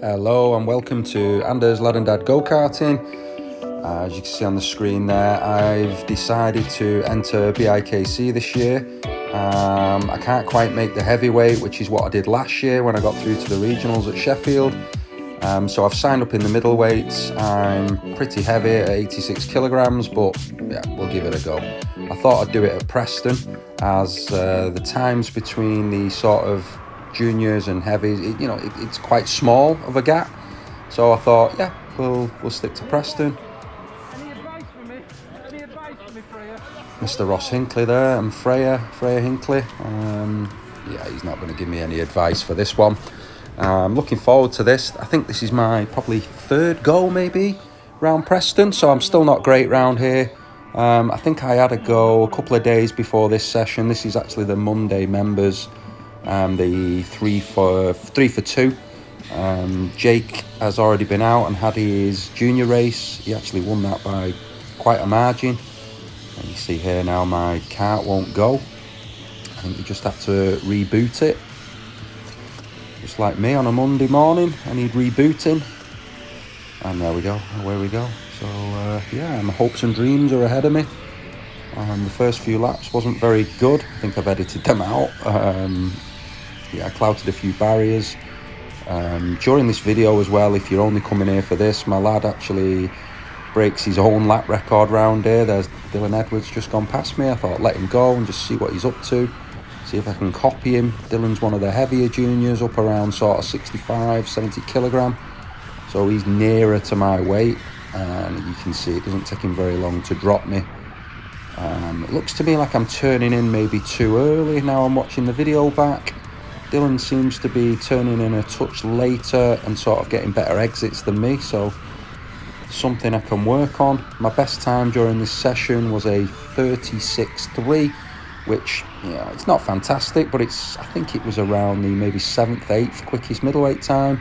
Hello and welcome to Anders Lad and Dad Go-Karting. As you can see on the screen there, I've decided to enter BIKC this year. I can't quite make the heavyweight, which is what I did last year when I got through to the regionals at Sheffield. So I've signed up in the middleweights. I'm pretty heavy at 86 kilograms, but yeah, we'll give it a go. I thought I'd do it at Preston, as the times between the sort of juniors and heavies, it's quite small of a gap. So I thought, yeah, we'll stick to Preston. Any advice for me? Any advice for me, Freya? Mr. Ross Hinkley there, and Freya Hinkley. Yeah, he's not going to give me any advice for this one. I'm looking forward to this. I think this is my probably third go maybe round Preston, so I'm still not great round here. I think I had a go a couple of days before this session. This is actually the Monday members, the 3 for 2. Jake has already been out and had his junior race. He actually won that by quite a margin. And you see here now my kart won't go. I think you just have to reboot it. Just like me on a Monday morning, I need rebooting. And there we go, away we go. So yeah, my hopes and dreams are ahead of me. The first few laps wasn't very good. I think I've edited them out. Yeah, I clouted a few barriers. During this video as well, if you're only coming here for this, my lad actually breaks his own lap record round here. There's Dylan Edwards just gone past me. I thought let him go and just see what he's up to. See if I can copy him. Dylan's one of the heavier juniors, up around sort of 65, 70 kilogram. So he's nearer to my weight. And you can see it doesn't take him very long to drop me. It looks to me like I'm turning in maybe too early. Now I'm watching the video back. Dylan seems to be turning in a touch later and sort of getting better exits than me. So something I can work on. My best time during this session was a 36.3. Which, yeah, it's not fantastic, but I think it was around the maybe 7th, 8th quickest middleweight time.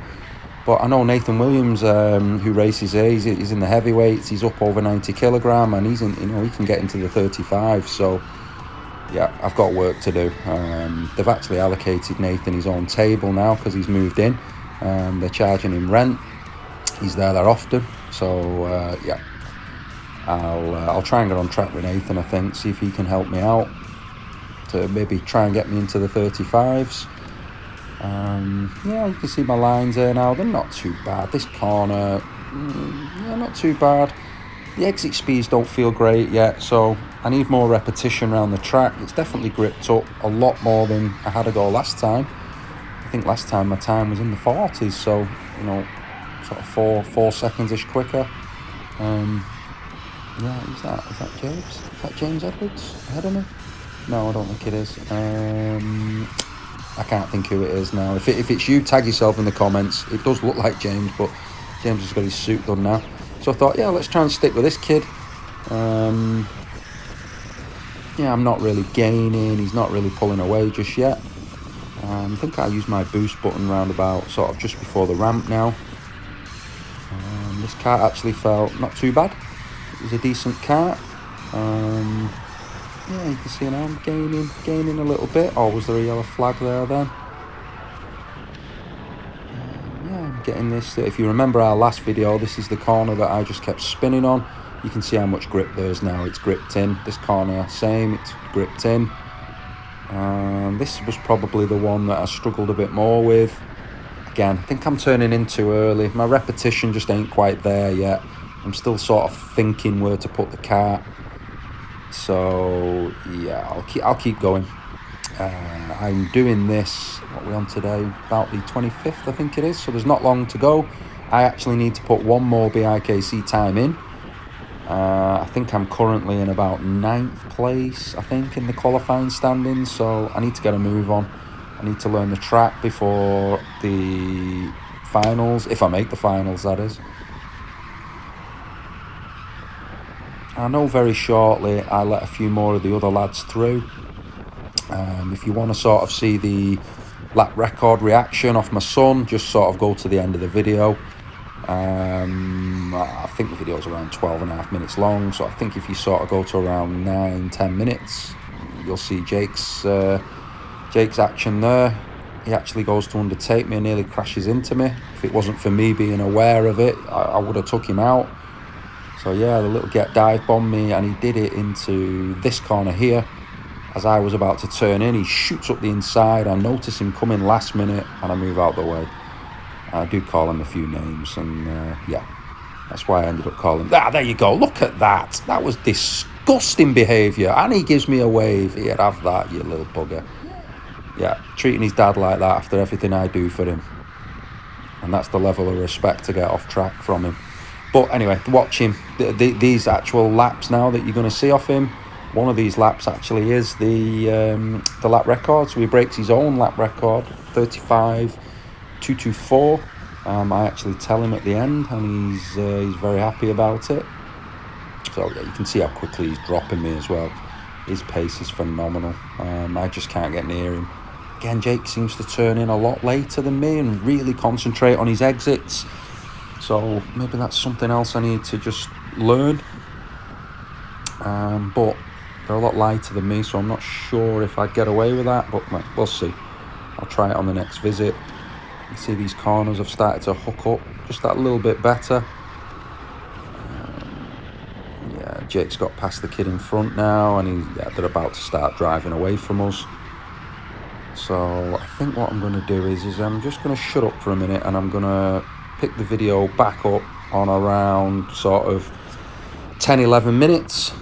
But I know Nathan Williams, who races here, he's in the heavyweights, he's up over 90 kilogram, and he's in, he can get into the 35. So yeah, I've got work to do. They've actually allocated Nathan his own table now because he's moved in. They're charging him rent. He's there often. So yeah, I'll try and get on track with Nathan. I think, see if he can help me out to maybe try and get me into the 35s. Yeah, you can see my lines there now. They're not too bad. This corner, yeah, not too bad. The exit speeds don't feel great yet, so I need more repetition around the track. It's definitely gripped up a lot more than I had a go last time. I think last time my time was in the 40s, so sort of 4 seconds-ish quicker. Yeah, who's that? Is that James? Is that James Edwards ahead of me? No, I don't think it is. I can't think who it is now. If it's you, tag yourself in the comments. It does look like James, but James has got his suit done now. So I thought, yeah, let's try and stick with this kid. Yeah, I'm not really gaining. He's not really pulling away just yet. I think I used my boost button round about sort of just before the ramp now. This kart actually felt not too bad. It was a decent kart. Yeah, you can see now I'm gaining a little bit. Oh, was there a yellow flag there then? Yeah, I'm getting this. If you remember our last video, this is the corner that I just kept spinning on. You can see how much grip there is now. It's gripped in. This corner, same, it's gripped in. This was probably the one that I struggled a bit more with. Again, I think I'm turning in too early. My repetition just ain't quite there yet. I'm still sort of thinking where to put the kart. So yeah, I'll keep going. I'm doing this, what are we on today? About the 25th, I think it is. So there's not long to go. I actually need to put one more BIKC time in. I think I'm currently in about 9th place, I think, in the qualifying standings. So I need to get a move on. I need to learn the track before the finals, if I make the finals, that is. I know very shortly I let a few more of the other lads through. If you want to sort of see the lap record reaction off my son, just sort of go to the end of the video. I think the video is around 12.5 minutes long, so I think if you sort of go to around 9-10 minutes, you'll see Jake's action there. he actually goes to undertake me and nearly crashes into me. If it wasn't for me being aware of it, I would have took him out. So yeah, the little get dive bombed me, and he did it into this corner here. As I was about to turn in, he shoots up the inside. I notice him coming last minute, and I move out the way. I do call him a few names, and yeah, that's why I ended up calling him. There you go, look at that. That was disgusting behaviour, and he gives me a wave. He'd have that, you little bugger. Yeah, treating his dad like that after everything I do for him. And that's the level of respect to get off track from him. But anyway, watch him. These actual laps now that you're going to see off him. One of these laps actually is the lap record. So he breaks his own lap record, 35.224. I actually tell him at the end, and he's very happy about it. So yeah, you can see how quickly he's dropping me as well. His pace is phenomenal. I just can't get near him. Again, Jake seems to turn in a lot later than me and really concentrate on his exits. So maybe that's something else I need to just learn. But they're a lot lighter than me, so I'm not sure if I'd get away with that. But we'll see. I'll try it on the next visit. You see these corners have started to hook up just that little bit better. Yeah, Jake's got past the kid in front now, and they're about to start driving away from us. So I think what I'm going to do is I'm just going to shut up for a minute, and I'm going to pick the video back up on around sort of 10-11 minutes.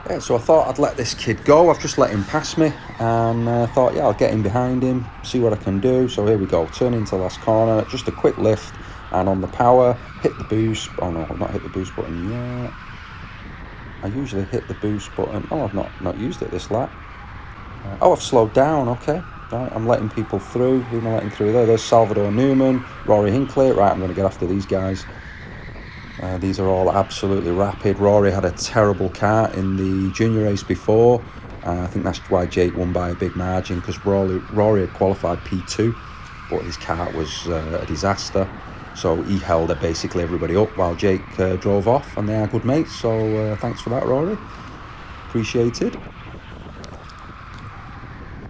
Yeah, so I thought I'd let this kid go. I've just let him pass me, and thought, yeah, I'll get in behind him, see what I can do. So here we go, turn into the last corner, just a quick lift, and on the power, hit the boost. Oh no, I've not hit the boost button yet. I usually hit the boost button. Oh, I've not used it this lap. Oh, I've slowed down, okay. Right, I'm letting people through. Who am I letting through there? There's Salvador Newman, Rory Hinckley. Right, I'm going to get after these guys. These are all absolutely rapid. Rory had a terrible kart in the junior race before. I think that's why Jake won by a big margin, because Rory had qualified P2, but his kart was a disaster. So he held basically everybody up while Jake drove off, and they are good mates. So thanks for that, Rory. Appreciated.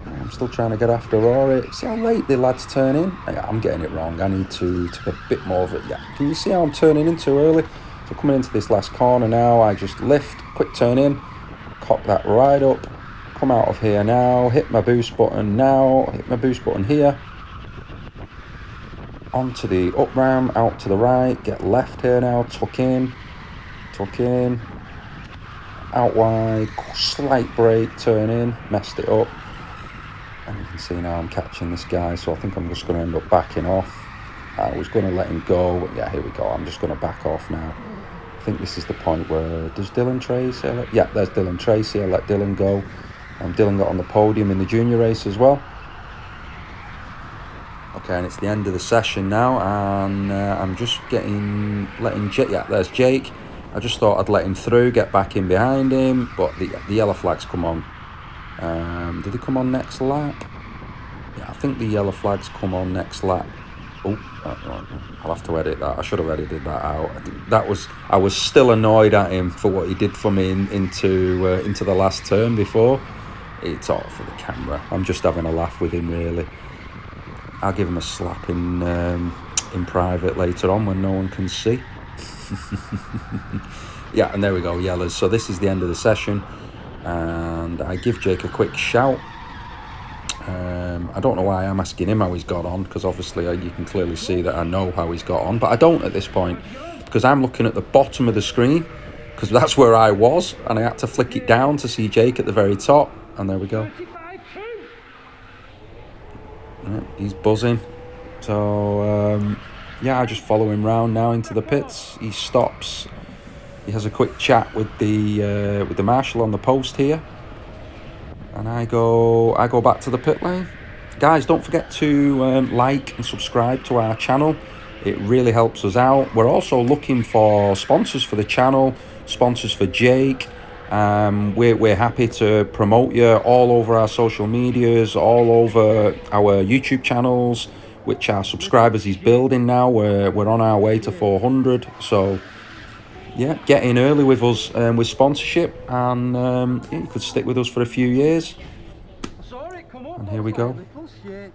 I'm still trying to get after Rory. See how late the lads turn in? I'm getting it wrong. I need to take a bit more of it. Yeah, can you see how I'm turning in too early? So coming into this last corner now, I just lift, quick turn in, cock that right up, come out of here now, hit my boost button now, hit my boost button here, onto the up ramp, out to the right, get left here now, tuck in, out wide, slight brake, turn in, messed it up. And you can see now I'm catching this guy, so I think I'm just going to end up backing off. I was going to let him go, but yeah, here we go. I'm just going to back off now. I think this is the point where, does Dylan Tracy? Yeah, there's Dylan Tracy. I'll let Dylan go. Dylan got on the podium in the junior race as well. Okay, and it's the end of the session now, and I'm just letting Jake. Yeah, there's Jake. I just thought I'd let him through, get back in behind him, but the yellow flags come on. Did they come on next lap? Yeah, I think the yellow flags come on next lap. Oh, I'll have to edit that. I should have edited that out. I was still annoyed at him for what he did for me into the last turn before. It's all for the camera. I'm just having a laugh with him, really. I'll give him a slap in private later on when no one can see. Yeah, and there we go, yellows. So this is the end of the session, and I give Jake a quick shout. I don't know why I'm asking him how he's got on, because obviously you can clearly see that I know how he's got on, but I don't at this point, because I'm looking at the bottom of the screen, because that's where I was, and I had to flick it down to see Jake at the very top, and there we go. Yeah, he's buzzing. So yeah, I just follow him round now into the pits. He stops. He has a quick chat with the marshal on the post here, and I go back to the pit lane. Guys, don't forget to like and subscribe to our channel. It really helps us out. We're also looking for sponsors for the channel, sponsors for Jake. We're happy to promote you all over our social medias, all over our YouTube channels, which our subscribers is building now. We're on our way to 400. So yeah, get in early with us with sponsorship, and yeah, you could stick with us for a few years. I saw it come up. And here we go. Little shit.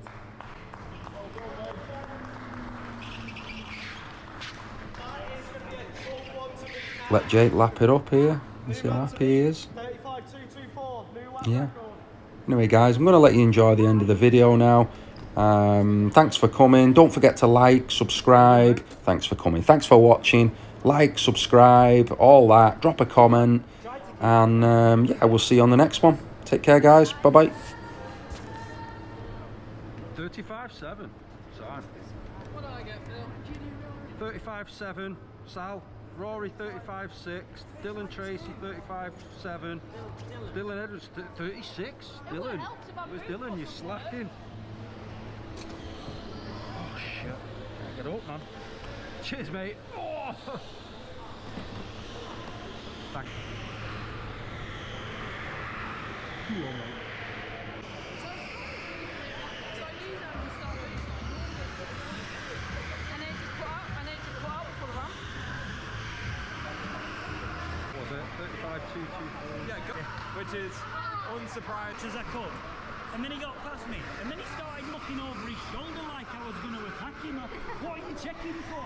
Let Jake lap it up here. You see how happy he is. 35.224, new world Yeah. record. Anyway, guys, I'm going to let you enjoy the end of the video now. Thanks for coming. Don't forget to like, subscribe. Thanks for coming. Thanks for watching. Like, subscribe, all that. Drop a comment. And yeah, we'll see you on the next one. Take care, guys. Bye-bye. 35.7. Sorry. What did I get, Phil? 35.7. Sal. Rory 35.6. Dylan Tracy 35.7. Dylan Edwards 36. Dylan. Where's Dylan? You're slacking. Oh shit. Get up, man. Cheers, mate. Oh. Thank you. Was it 35.224? Yeah, which is unsurprising. As I could. And then he got past me. And then he started looking over his shoulder like I was going to attack him. What are you checking for?